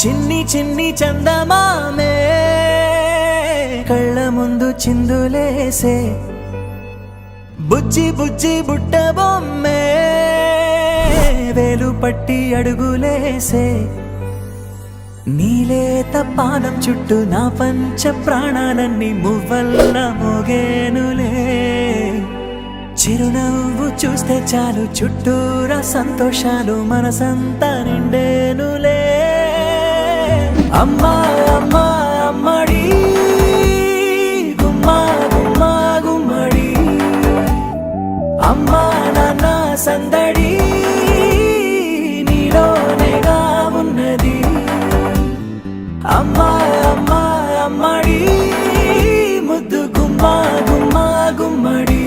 చిన్ని చిన్ని చందమామే కళ్ళ ముందు చిందులేసే బుజ్జి బుజ్జి బుట్ట బొమ్మే వేలు పట్టి అడుగులేసే నీలేత పానం చుట్టూ నా పంచ ప్రాణాలన్నీ మువ్వల్ల మోగేనులే చిరునవ్వు చూస్తే చాలు చుట్టూరా సంతోషాలు మనసంతా నిండేనులే అమ్మా అమ్మా అమ్మడి గుమ్మా గుమ్మా గుమ్మడి అమ్మా నాన్న సందడి నీలోనేగా ఉన్నది అమ్మా అమ్మా అమ్మడి ముద్దు గుమ్మా గుమ్మా గుమ్మడి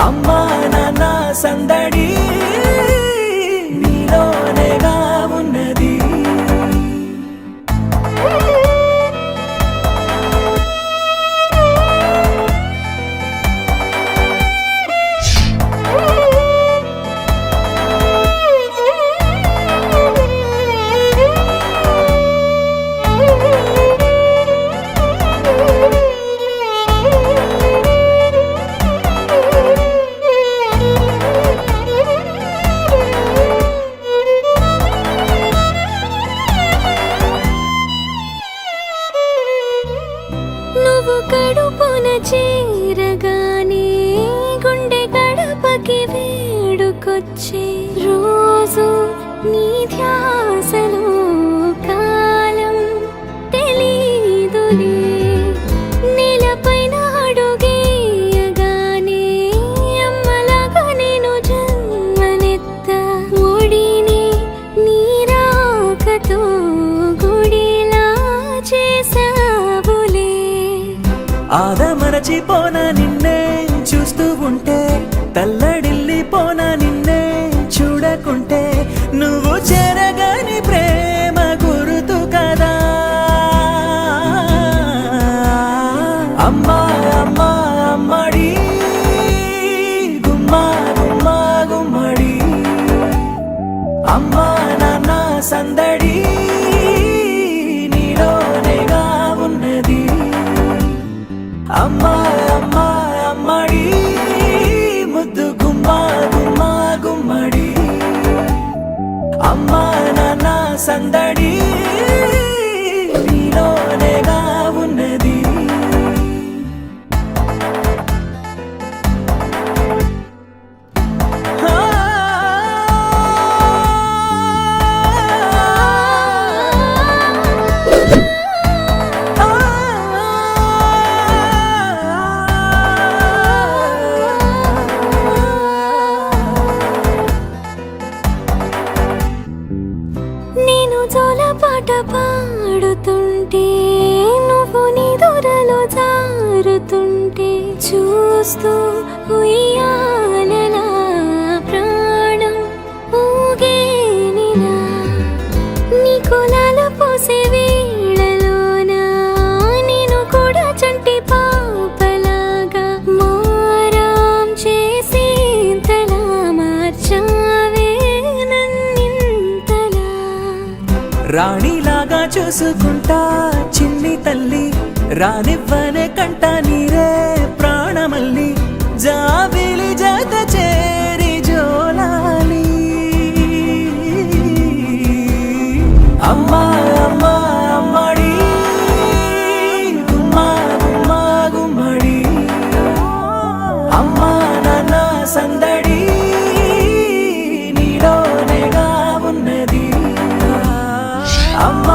అమ్మా నాన్న సందడి నీలోనేగా ఉన్నది నువ్వు కడుపున చేరగానే గుండె గడపకి వేడుకొచ్చే రోజు నీ ధ్యాసలో కాలం తెలీదులే నేలపైన అడుగేయగానే అమ్మలాగా నేను జన్మనెత్త ఒడిని నీ రాకతో గుడిలా చేసావులే ఆదమరచిపోన నిన్నే చూస్తూ ఉంటే తల్లడిల్లిపోన నిన్నే చూడకుంటే నువ్వు చెరగని ప్రేమ గురుతు కదా అమ్మా అమ్మా అమ్మడి గుమ్మా గుమ్మా గుమ్మడి అమ్మా నాన్న సందడి నీలోనేగా ఉన్నది అమ్మా అమ్మా అమ్మడి ముద్దు గుమ్మా గుమ్మా గుమ్మడి అమ్మా నాన్న సందడి నీలోనేగా ఉన్నది నేను జోలపాట పాడుతుంటే నువ్వు నీ దూరలో జారుతుంటే చూస్తూ ఉయ్యాలలా ప్రాణం ఊగేనినా నీ కులాల పోసే వేళలోన నేను కూడా చంటి పాపలాగా మారాం చేసేంతలా మార్చావే నన్నింతలా రాణిలాగా చూసుకుంటా చిన్ని తల్లి రానివ్వనే కంట నీరే ప్రాణమల్లి జాబిలి జత చేరి జోలాలి అమ్మా అమ్మా అమ్మడి గుమ్మా గుమ్మా గుమ్మడి అమ్మా నాన్న సందడి నీలోనేగా ఉన్నది అమ్మా